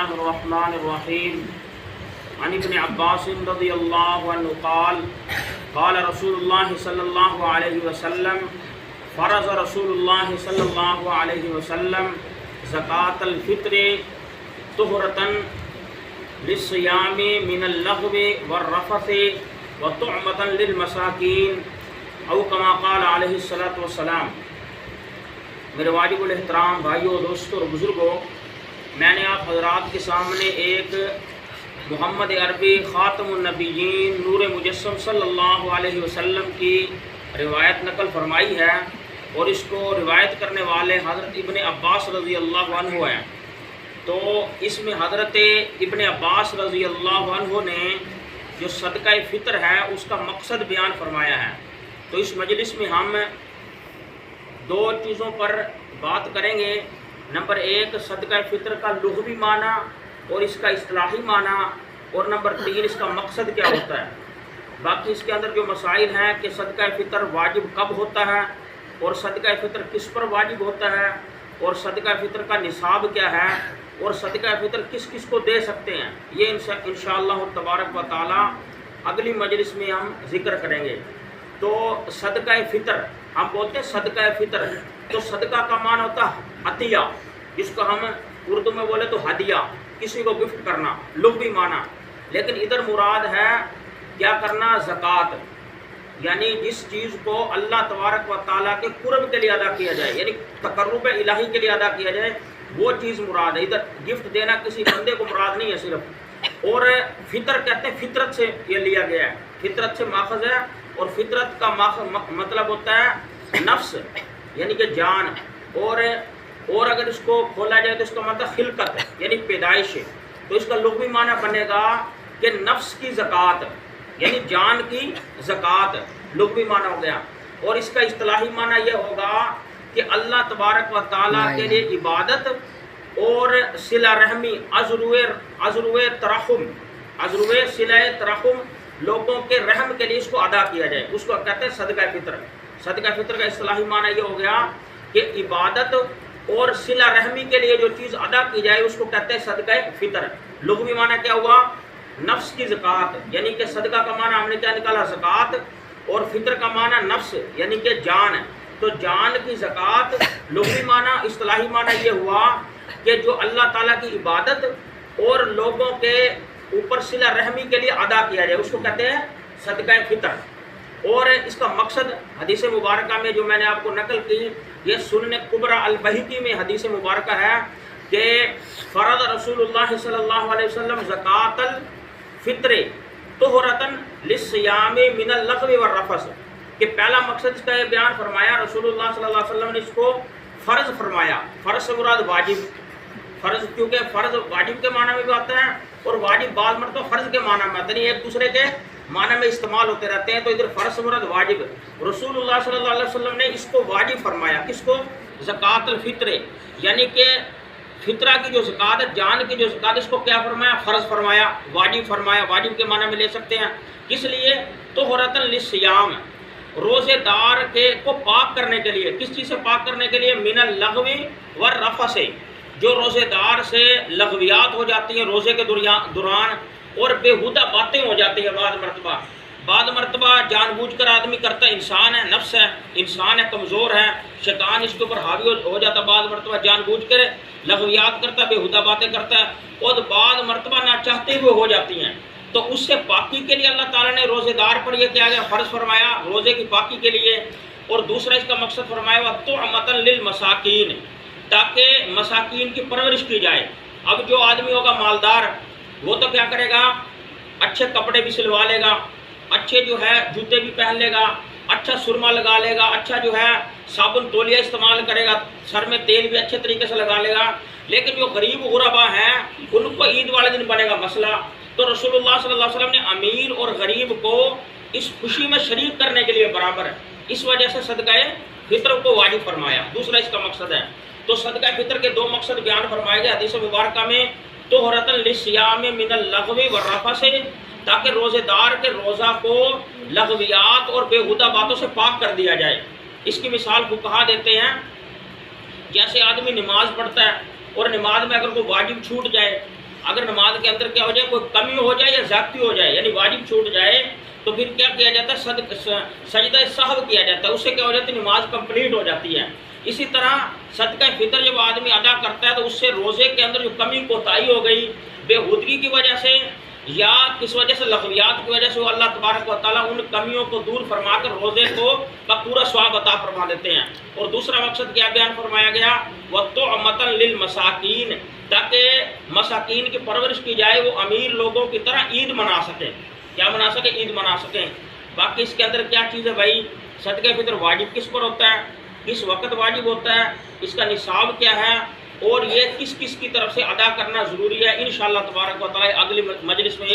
الله الرحمن الرحيم عن ابن عباس رضي الله عنه قال قال رسول الله صلى الله عليه وسلم فرض رسول الله صلى الله عليه وسلم زكاة الفطر طهرة للصيام من اللغو والرفث وطعمة للمساكين او كما قال عليه الصلاة والسلام۔ میرے واجب الاحترام بھائیوں، دوستوں اور بزرگوں، میں نے آپ حضرات کے سامنے ایک محمد عربی خاتم النبیین نور مجسم صلی اللہ علیہ وسلم کی روایت نقل فرمائی ہے، اور اس کو روایت کرنے والے حضرت ابن عباس رضی اللہ عنہ ہیں۔ تو اس میں حضرت ابن عباس رضی اللہ عنہ نے جو صدقہ فطر ہے اس کا مقصد بیان فرمایا ہے۔ تو اس مجلس میں ہم دو چیزوں پر بات کریں گے۔ نمبر ایک، صدقہ فطر کا لغوی معنی اور اس کا اصطلاحی معنی، اور نمبر تین، اس کا مقصد کیا ہوتا ہے۔ باقی اس کے اندر جو مسائل ہیں کہ صدقہ فطر واجب کب ہوتا ہے، اور صدقہ فطر کس پر واجب ہوتا ہے، اور صدقہ فطر کا نصاب کیا ہے، اور صدقہ فطر کس کس کو دے سکتے ہیں، یہ انشاءاللہ تبارک و تعالی اگلی مجلس میں ہم ذکر کریں گے۔ تو صدقہ فطر ہم بولتے ہیں صدقہ فطر، تو صدقہ کا معنی ہوتا ہے عطیہ، جس کو ہم اردو میں بولے تو ہدیہ، کسی کو گفٹ کرنا، لغوی معنی۔ لیکن ادھر مراد ہے کیا کرنا؟ زکوٰۃ، یعنی جس چیز کو اللہ تبارک و تعالیٰ کے قرب کے لیے ادا کیا جائے، یعنی تقرب الہی کے لیے ادا کیا جائے، وہ چیز مراد ہے۔ ادھر گفٹ دینا کسی بندے کو مراد نہیں ہے صرف۔ اور فطر کہتے ہیں فطرت سے یہ لیا گیا ہے، فطرت سے ماخذ ہے، اور فطرت کا مطلب ہوتا ہے نفس، یعنی کہ جان، اور اگر اس کو کھولا جائے تو اس کا مطلب خلقت، یعنی پیدائش۔ تو اس کا لغوی معنی بنے گا کہ نفس کی زکوٰۃ، یعنی جان کی زکوٰۃ، لغوی معنی ہو گیا۔ اور اس کا اصطلاحی معنی یہ ہوگا کہ اللہ تبارک و تعالیٰ کے لیے عبادت اور صلہ رحمی، عذرو ترحم، صلہ ترحم، لوگوں کے رحم کے لیے اس کو ادا کیا جائے، اس کو کہتے ہیں صدقہ فطر۔ صدقہ فطر کا اصطلاحی معنی یہ ہو گیا کہ عبادت اور صلہ رحمی کے لیے جو چیز ادا کی جائے اس کو کہتے ہیں صدقہ فطر۔ لغوی معنی کیا ہوا؟ نفس کی زکوٰۃ، یعنی کہ صدقہ کا معنی ہم نے کیا نکالا؟ زکوٰۃ، اور فطر کا معنی نفس، یعنی کہ جان۔ تو جان کی زکوٰۃ لغوی معنی، اصطلاحی معنی یہ ہوا کہ جو اللہ تعالیٰ کی عبادت اور لوگوں کے اوپر صلہ رحمی کے لیے ادا کیا جائے، اس کو کہتے ہیں صدقہ فطر۔ اور اس کا مقصد حدیث مبارکہ میں جو میں نے آپ کو نقل کی، یہ سنن کبریٰ البیہقی میں حدیث مبارکہ ہے کہ فرض رسول اللہ صلی اللہ علیہ وسلم زکاۃ الفطر طہرۃ للصیام من اللغو والرفث، کہ پہلا مقصد اس کا یہ بیان فرمایا، رسول اللہ صلی اللہ علیہ وسلم نے اس کو فرض فرمایا۔ فرض سے مراد واجب، فرض کیونکہ فرض واجب کے معنی میں بھی آتا ہے، اور واجب بعض مرتبہ فرض کے معنی میں آتا ہے، ایک دوسرے کے معنی میں استعمال ہوتے رہتے ہیں۔ تو ادھر فرض سے مراد واجب، رسول اللہ صلی اللہ علیہ وسلم نے اس کو واجب فرمایا۔ کس کو؟ زکوٰۃ الفطر، یعنی کہ فطرہ کی جو زکوٰۃ ہے، جان کی جو زکوٰۃ، اس کو کیا فرمایا؟ فرض فرمایا، واجب فرمایا۔ واجب کے معنی میں لے سکتے ہیں، کس لیے؟ طہرۃ للصیام، روزے دار کو پاک کرنے کے لیے۔ کس چیز سے پاک کرنے کے لیے؟ من اللغو والرفث، جو روزے دار سے لغویات ہو جاتی ہیں روزے کے دوران، اور بےہودہ باتیں ہو جاتی ہیں۔ بعض مرتبہ جان بوجھ کر آدمی کرتا ہے، انسان ہے، نفس ہے، انسان ہے، کمزور ہے، شیطان اس کے اوپر حاوی ہو جاتا ہے، بعض مرتبہ جان بوجھ کر لغویات کرتا ہے، بےہودہ باتیں کرتا ہے، اور بعض مرتبہ نہ چاہتے ہوئے ہو جاتی ہیں۔ تو اس سے پاکی کے لیے اللہ تعالیٰ نے روزے دار پر یہ کیا گیا؟ فرض فرمایا، روزے کی پاکی کے لیے۔ اور دوسرا اس کا مقصد فرمایا ہوا طعمۃ للمساکین، تاکہ مساکین کی پرورش کی جائے۔ اب جو آدمی ہوگا مالدار، وہ تو کیا کرے گا؟ اچھے کپڑے بھی سلوا لے گا، اچھے جو ہے جوتے بھی پہن لے گا، اچھا سرما لگا لے گا، اچھا جو ہے صابن تولیہ استعمال کرے گا، سر میں تیل بھی اچھے طریقے سے لگا لے گا۔ لیکن جو غریب غربا ہیں ان کو عید والے دن بنے گا مسئلہ۔ تو رسول اللہ صلی اللہ علیہ وسلم نے امیر اور غریب کو اس خوشی میں شریک کرنے کے لیے برابر ہے، اس وجہ سے صدقہ فطر کو واجب فرمایا۔ دوسرا اس کا مقصد ہے۔ تو صدقہ فطر کے دو مقصد بیان فرمائے گئے حدیث مبارکہ میں، طہرۃ للصیام من اللغو والرفث، تاکہ روزے دار کے روزہ کو لغویات اور بےہودہ باتوں سے پاک کر دیا جائے۔ اس کی مثال فقہا دیتے ہیں، جیسے آدمی نماز پڑھتا ہے اور نماز میں اگر کوئی واجب چھوٹ جائے اگر نماز کے اندر کیا ہو جائے، کوئی کمی ہو جائے یا زیادتی ہو جائے، یعنی واجب چھوٹ جائے، تو پھر کیا کیا جاتا ہے، سجدہ سہو کیا جاتا ہے، اس سے کیا ہو جاتا ہے، نماز کمپلیٹ ہو جاتی ہے۔ اسی طرح صدقہ فطر جب آدمی ادا کرتا ہے تو اس سے روزے کے اندر جو کمی کوتاہی ہو گئی بےہودگی کی وجہ سے یا کس وجہ سے، لغویات کی وجہ سے، وہ اللہ تبارک و تعالیٰ ان کمیوں کو دور فرما کر روزے کو کا پورا ثواب عطا فرما دیتے ہیں۔ اور دوسرا مقصد کیا بیان فرمایا گیا، وَطُعْمَةً لِّلْمَسَاكِينَ، تاکہ مساکین کی پرورش کی جائے، وہ امیر لوگوں کی طرح عید منا سکیں۔ کیا منا سکیں؟ عید منا سکیں۔ باقی اس کے اندر کیا چیز ہے بھائی، صدقہ فطر واجب کس پر ہوتا ہے، کس وقت واجب ہوتا ہے، اس کا نصاب کیا ہے، اور یہ کس کس کی طرف سے ادا کرنا ضروری ہے، انشاءاللہ تبارک و تعالی اگلی مجلس میں